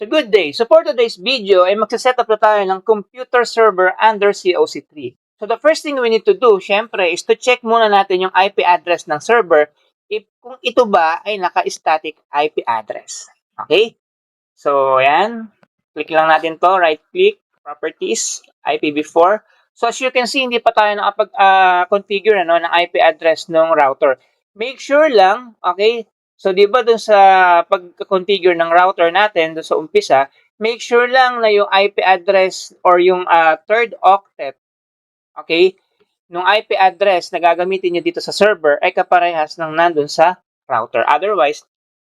So good day. So for today's video ay magsaset up na tayo ng computer server under COC3. So the first thing we need to do, syempre, is to check muna natin yung IP address ng server if kung ito ba ay naka-static IP address. Okay? So ayan, click lang natin to, right click, properties, IPv4. So as you can see, hindi pa tayo nakapag-configure ng IP address ng router. Make sure lang, okay, so di ba dun sa pag-configure ng router natin, dun sa umpisa, make sure lang na yung IP address or yung third octet, okay, nung IP address na gagamitin nyo dito sa server ay kaparehas ng nandun sa router. Otherwise,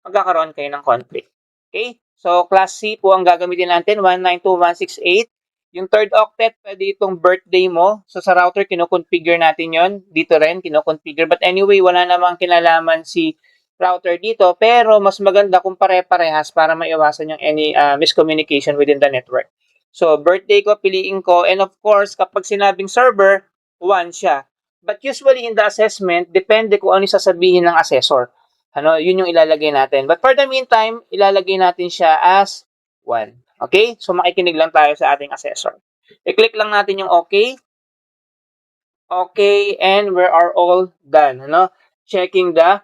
magkakaroon kayo ng conflict. Okay? So, class C po ang gagamitin natin, 192.168. Yung third octet, pwede itong birthday mo. So, sa router, kinoconfigure natin yon. Dito rin, kinoconfigure. But anyway, wala namang kinalaman si router dito. Pero, mas maganda kung pare-parehas para maiwasan yung any miscommunication within the network. So, birthday ko, piliin ko. And of course, kapag sinabing server, 1 siya. But usually in the assessment, depende kung ano yung sasabihin ng assessor. Yun yung ilalagay natin. But for the meantime, ilalagay natin siya as 1. Okay? So, makikinig lang tayo sa ating assessor. I-click lang natin yung okay. Okay, and we are all done. Checking the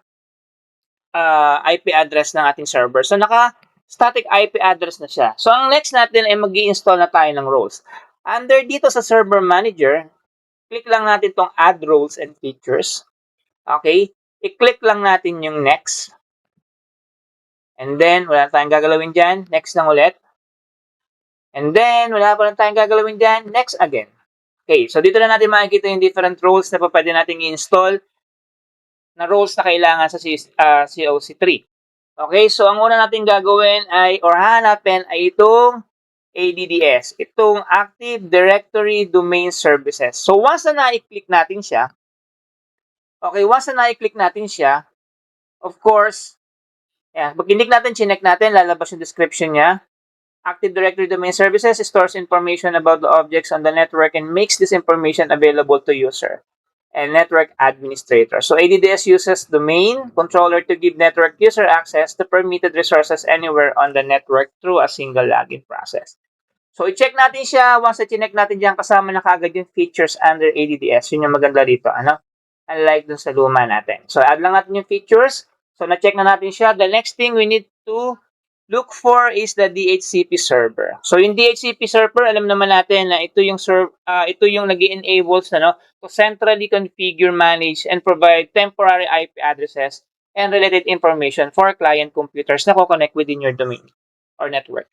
IP address ng ating server. So, naka-static IP address na siya. So, ang next natin ay mag-i-install na tayo ng roles. Under dito sa Server Manager, click lang natin tong Add Roles and Features. Okay? I-click lang natin yung Next. And then, wala tayong gagalawin dyan. Next lang ulit. And then, wala pa lang tayong gagalawin dyan. Next again. Okay, so dito na natin makikita yung different roles na pwede natin i-install na roles na kailangan sa COC3. Okay, so ang una natin gagawin ay, or hanapin ay itong ADDS. Itong Active Directory Domain Services. So, once na na-click natin siya, of course, pag click natin, chinek natin, lalabas yung description niya. Active Directory Domain Services stores information about the objects on the network and makes this information available to user and network administrator. So ADDS uses domain controller to give network user access to permitted resources anywhere on the network through a single login process. So i-check natin siya. Once i-check natin diyan, kasama na kagad yung features under ADDS. Yun yung maganda dito. Unlike dun sa luma natin. So add lang natin yung features. So na-check na natin siya. The next thing we need to look for is the DHCP server. So yung DHCP server, alam naman natin na ito yung nag-enable to centrally configure, manage, and provide temporary IP addresses and related information for client computers na ko-connect within your domain or network.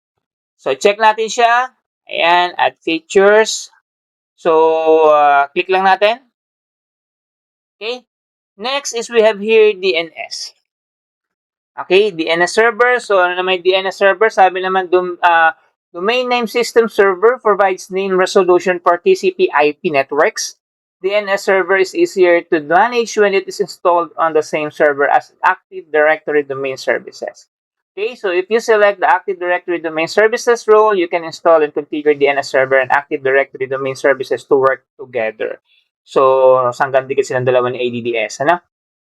So check natin siya. Ayan, add features. So click lang natin. Okay. Next is we have here DNS. Okay, DNS server. So, ano naman yung DNS server? Sabi naman, Domain Name System Server provides name resolution for TCP IP networks. DNS server is easier to manage when it is installed on the same server as Active Directory Domain Services. Okay, so if you select the Active Directory Domain Services role, you can install and configure DNS server and Active Directory Domain Services to work together. So, sanggang dikit silang dalawa ni ADDS.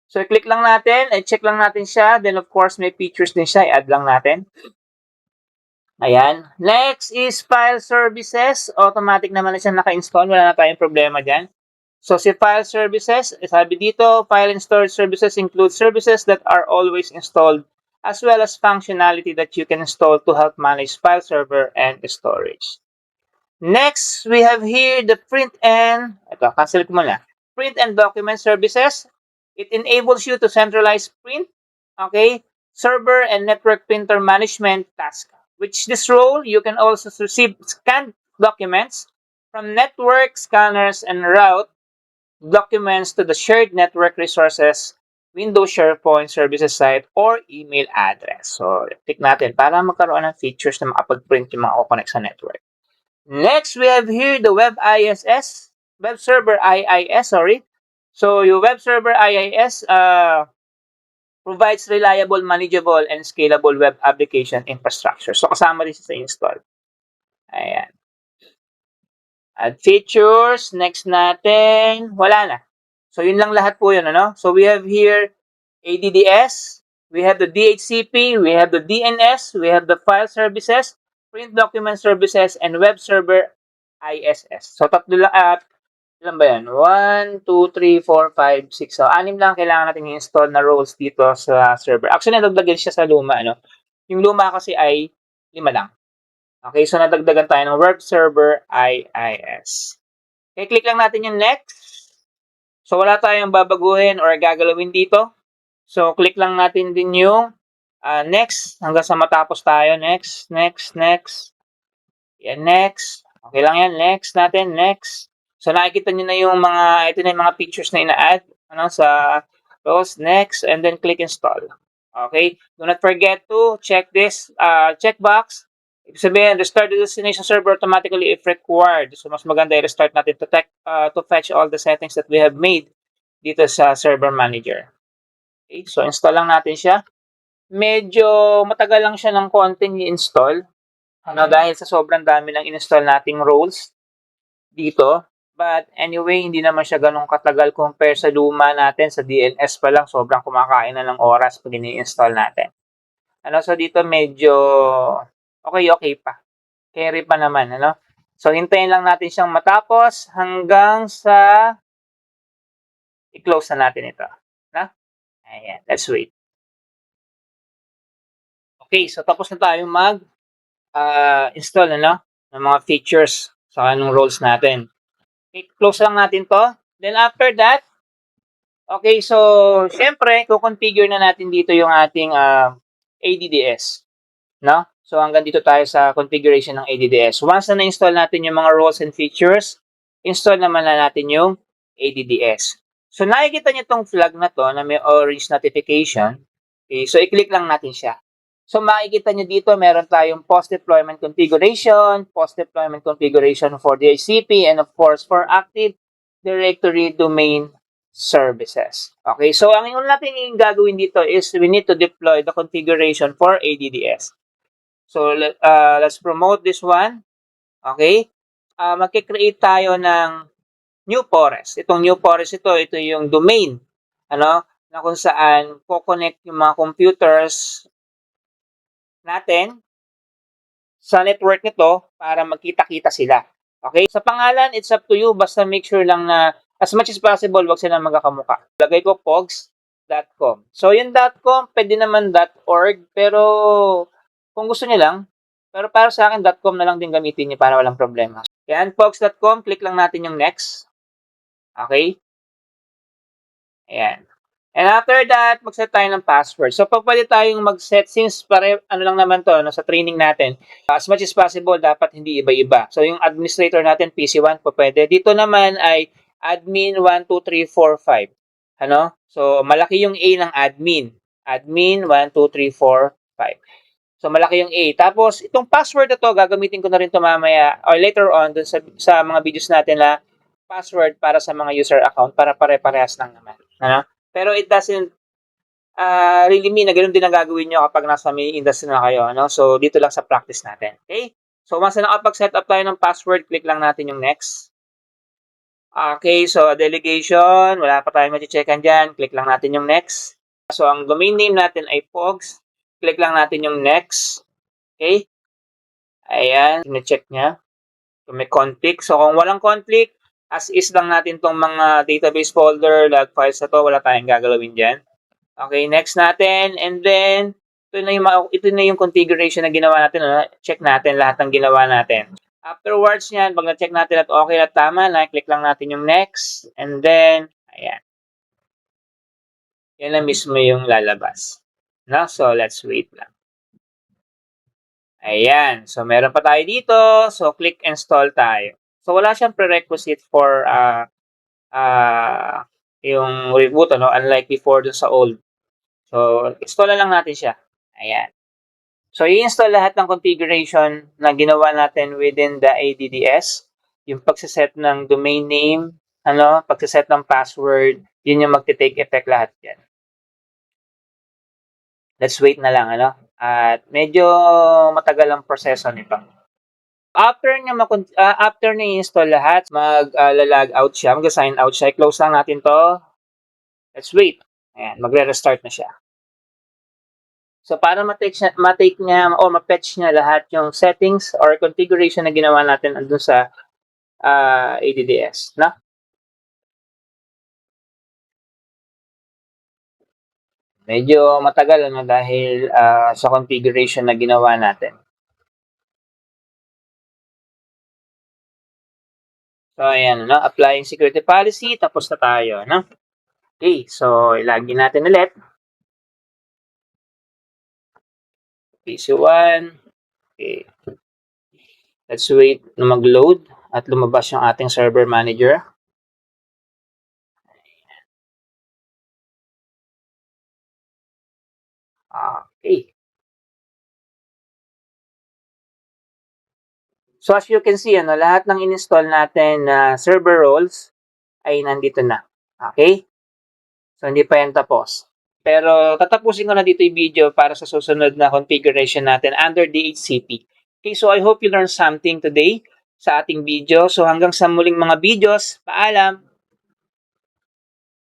So, i-click lang natin, i-check lang natin siya. Then, of course, may features din siya. I-add lang natin. Ayan. Next is file services. Automatic naman na siya naka-install. Wala na tayong problema dyan. So, si file services, sabi dito, file and storage services include services that are always installed as well as functionality that you can install to help manage file server and storage. Next, we have here the print and, cancel ko muna. Print and document services. It enables you to centralize print, server and network printer management task. Which this role, you can also receive scanned documents from network scanners and route documents to the shared network resources, Windows SharePoint services site, or email address. So, click natin para magkaroon ng features na makapag-print yung mga connect sa network. Next, we have here the Web Server IIS. So, your Web Server IIS provides reliable, manageable, and scalable web application infrastructure. So, kasama rin sa install. Ayan. Add features. Next natin. Wala na. So, yun lang lahat po yun. So, we have here ADDS. we have the DHCP, we have the DNS, we have the file services, print document services, and web server ISS. So, tatlo lang, ilan ba yan? 1, 2, 3, 4, 5, 6. So, 6 lang kailangan natin i-install na roles dito sa server. Actually, nadagdagan siya sa luma, ano? Yung luma kasi ay 5 lang. Okay, so nadagdagan tayo ng web server IIS. Okay, click lang natin yung next. So, wala tayong babaguhin or gagalawin dito. So, click lang natin din yung next hanggang sa matapos tayo. Next, next, next. Yan, next. Okay lang yan. Next natin, next. So, nakikita nyo na yung mga, ito na yung mga features na ina-add sa roles. Next, and then click install. Okay? Do not forget to check this checkbox. Ibig sabihin, restart the destination server automatically if required. So, mas maganda i-restart natin to fetch all the settings that we have made dito sa server manager. Okay? So, install lang natin siya. Medyo matagal lang siya ng konting i-install. Dahil sa sobrang dami ng in-install nating roles dito. But anyway, hindi naman siya ganun katagal compare sa luma natin. Sa DNS pa lang, sobrang kumakain na ng oras pag ini-install natin. So dito medyo okay pa. Carry pa naman, So hintayin lang natin siyang matapos hanggang sa i-close na natin ito. Ayan, let's wait. Okay, so tapos na tayo install ng mga features sa anong roles natin. Okay, close lang natin to. Then after that, okay, so syempre, kukonfigure na natin dito yung ating ADDS. So hanggang dito tayo sa configuration ng ADDS. Once na na-install natin yung mga roles and features, install naman na natin yung ADDS. So nakikita niyo tong flag na to na may orange notification. Okay, so i-click lang natin siya. So makikita nyo dito, meron tayong post-deployment configuration for DHCP, and of course, for Active Directory Domain Services. Okay, so ang una natin yung gagawin dito is we need to deploy the configuration for ADDS. So let's promote this one. Okay, magkikreate tayo ng new forest. Itong new forest ito yung domain, na kung saan ko-connect yung mga computers natin sa network nito para magkita-kita sila. Okay? Sa pangalan, it's up to you. Basta make sure lang na as much as possible, wag silang magkakamuka. Lagay ko pogs.com. So, yung .com, pwede naman .org, pero kung gusto niyo lang, pero para sa akin, .com na lang din gamitin niyo para walang problema. Yan, pogs.com, click lang natin yung next. Okay? Ayan. And after that, mag-set tayo ng password. So, pag pwede tayong mag-set, since lang naman to, sa training natin, as much as possible, dapat hindi iba-iba. So, yung administrator natin, PC1, pwede. Dito naman ay admin 1, 2, 3, 4, 5. So, malaki yung A ng admin. Admin 1, 2, 3, 4, 5. So, malaki yung A. Tapos, itong password na to, gagamitin ko na rin to mamaya, or later on, dun sa mga videos natin na password para sa mga user account, para pare-parehas lang naman. Pero it doesn't really mean na ganun din ang gagawin nyo kapag nasa main industry na kayo. So, dito lang sa practice natin. Okay? So, once na nakapag-set up tayo ng password, click lang natin yung next. Okay, so delegation, wala pa tayong mag-checkan dyan. Click lang natin yung next. So, ang domain name natin ay POGS. Click lang natin yung next. Okay? Ayan, sine-check niya. Kung may conflict. So, kung walang conflict, as is lang natin tong mga database folder, log files na to, wala tayong gagalawin dyan. Okay, next natin. And then, ito na yung configuration na ginawa natin. Check natin lahat ng ginawa natin. Afterwards yan, pag na-check natin at okay at tama na, click lang natin yung next. And then, ayan. Yan na mismo yung lalabas. So, let's wait lang. Ayan. So, meron pa tayo dito. So, click install tayo. So, wala siyang prerequisite for yung reboot, unlike before dun sa old. So, install lang natin siya. Ayan. So, i-install lahat ng configuration na ginawa natin within the ADDS. Yung pagsiset ng domain name, pagsiset ng password, yun yung magte-take effect lahat yan. Let's wait na lang, At medyo matagal ang proseso nito. After niya i-install lahat, mag-log out siya, mag-sign out siya. I-close lang natin to. Let's wait. Ayan, magre-restart na siya. So, para matake niya o ma-fetch niya lahat yung settings or configuration na ginawa natin andun sa ADDS, no? Medyo matagal, ano, dahil sa configuration na ginawa natin. So, ayan, no? Applying security policy, tapos na tayo, no? Okay, so, ilagin natin ulit. PC1. Okay. Let's wait na mag-load at lumabas yung ating server manager. Okay. So as you can see, ano, lahat ng in-install natin na server roles ay nandito na. Okay? So hindi pa yan tapos. Pero tatapusin ko na dito yung video para sa susunod na configuration natin under DHCP. Okay, so I hope you learned something today sa ating video. So hanggang sa muling mga videos, paalam!